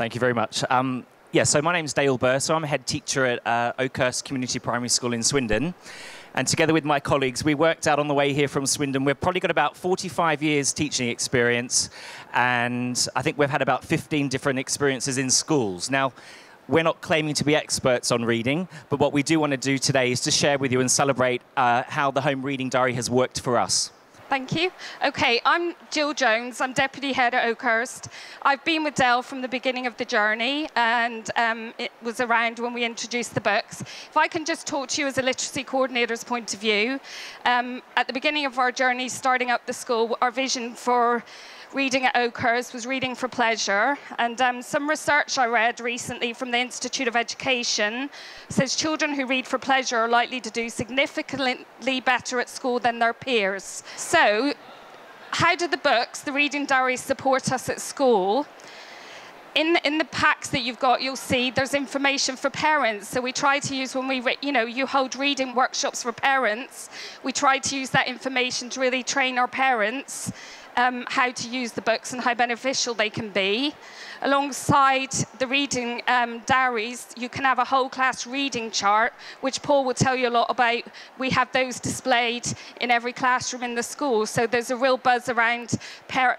Thank you very much. Yeah, so my name's Dale Burr, so I'm a head teacher at Oakhurst Community Primary School in Swindon. And together with my colleagues, we worked out on the way here from Swindon. We've probably got about 45 years teaching experience, and I think we've had about 15 different experiences in schools. Now, we're not claiming to be experts on reading, but what we do want to do today is to share with you and celebrate how the home reading diary has worked for us. Thank you. Okay, I'm Jill Jones. I'm Deputy Head at Oakhurst. I've been with Dell from the beginning of the journey, and it was around when we introduced the books. If I can just talk to you as a literacy coordinator's point of view, at the beginning of our journey, starting up the school, our vision for reading at Oakhurst was reading for pleasure, and some research I read recently from the Institute of Education says children who read for pleasure are likely to do significantly better at school than their peers. So, how do the books, the reading diaries, support us at school? In the packs that you've got, you'll see there's information for parents. So we try to use, when you hold reading workshops for parents, we try to use that information to really train our parents how to use the books and how beneficial they can be. Alongside the reading diaries, you can have a whole class reading chart, which Paul will tell you a lot about. We have those displayed in every classroom in the school. So there's a real buzz around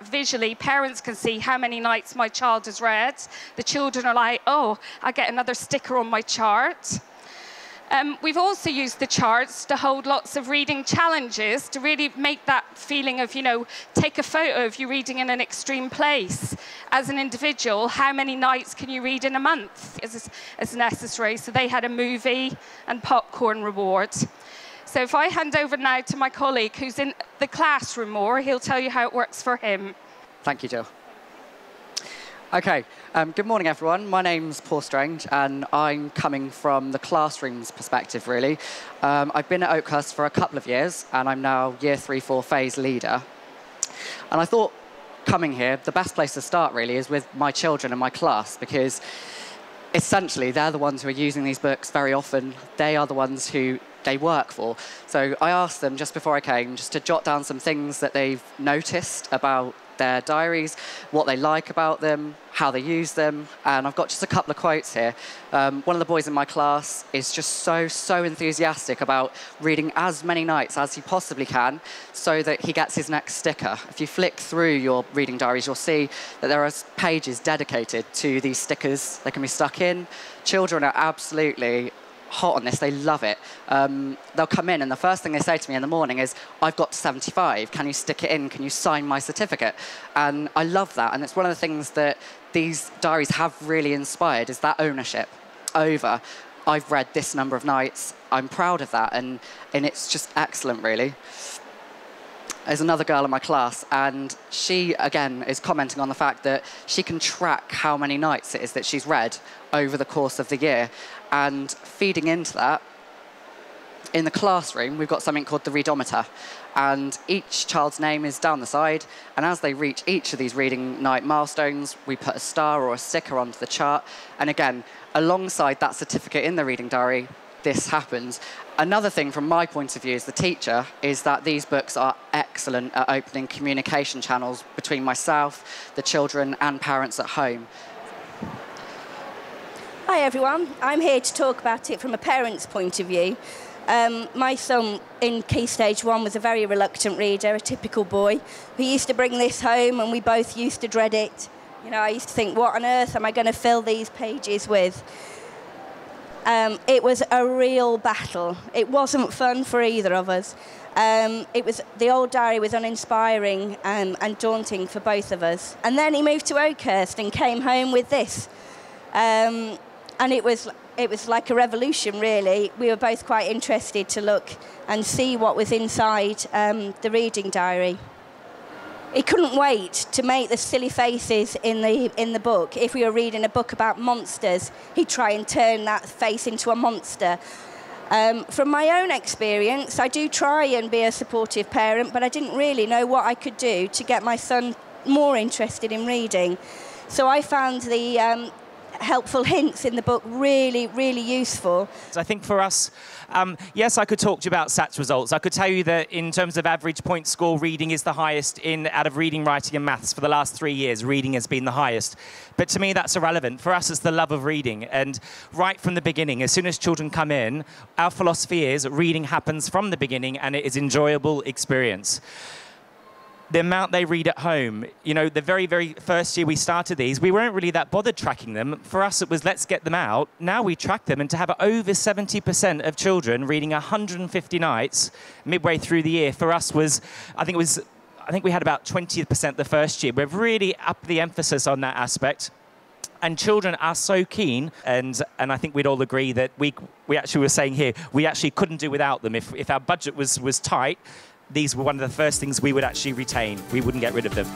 visually. Parents can see how many nights my child has read. The children are like, oh, I get another sticker on my chart. We've also used the charts to hold lots of reading challenges to really make that feeling of, take a photo of you reading in an extreme place. As an individual, how many nights can you read in a month as necessary? So they had a movie and popcorn reward. So if I hand over now to my colleague who's in the classroom more, he'll tell you how it works for him. Thank you, Jill. Okay, good morning, everyone. My name's Paul Strange, and I'm coming from the classroom's perspective, really. I've been at Oakhurst for a couple of years, and I'm now Year 3-4 phase leader. And I thought, coming here, the best place to start, really, is with my children and my class, because essentially, they're the ones who are using these books very often. They are the ones who they work for. So I asked them, just before I came, just to jot down some things that they've noticed about their diaries, what they like about them, how they use them, and I've got just a couple of quotes here. One of the boys in my class is just so enthusiastic about reading as many nights as he possibly can so that he gets his next sticker. If you flick through your reading diaries, you'll see that there are pages dedicated to these stickers. They can be stuck in. Children are absolutely hot on this. They love it. They'll come in and the first thing they say to me in the morning is, I've got to 75. Can you stick it in? Can you sign my certificate? And I love that. And it's one of the things that these diaries have really inspired, is that ownership over, I've read this number of nights. I'm proud of that. And it's just excellent, really. There's another girl in my class, and she, again, is commenting on the fact that she can track how many nights it is that she's read over the course of the year. And feeding into that, in the classroom, we've got something called the readometer. And each child's name is down the side, and as they reach each of these reading night milestones, we put a star or a sticker onto the chart. And again, alongside that certificate in the reading diary, this happens. Another thing from my point of view as the teacher is that these books are excellent at opening communication channels between myself, the children and parents at home. Hi everyone, I'm here to talk about it from a parent's point of view. My son in Key Stage 1 was a very reluctant reader, a typical boy. He used to bring this home and we both used to dread it. I used to think, what on earth am I going to fill these pages with? It was a real battle. It wasn't fun for either of us. The old diary was uninspiring and daunting for both of us. And then he moved to Oakhurst and came home with this. And it was like a revolution, really. We were both quite interested to look and see what was inside the reading diary. He couldn't wait to make the silly faces in the book. If we were reading a book about monsters, he'd try and turn that face into a monster. From my own experience, I do try and be a supportive parent, but I didn't really know what I could do to get my son more interested in reading. So I found the helpful hints in the book really, really useful. So I think for us, yes, I could talk to you about SATs results. I could tell you that in terms of average point score, reading is the highest out of reading, writing and maths for the last 3 years. Reading has been the highest. But to me, that's irrelevant. For us, it's the love of reading. And right from the beginning, as soon as children come in, our philosophy is reading happens from the beginning and it is an enjoyable experience. The amount they read at home, you know, the very, very first year we started these, we weren't really that bothered tracking them. For us, it was let's get them out. Now we track them, and to have over 70% of children reading 150 nights midway through the year, for us was, I think we had about 20% the first year. We've really upped the emphasis on that aspect. And children are so keen, and I think we'd all agree that we actually were saying here, we actually couldn't do without them. If our budget was tight, these were one of the first things we would actually retain. We wouldn't get rid of them.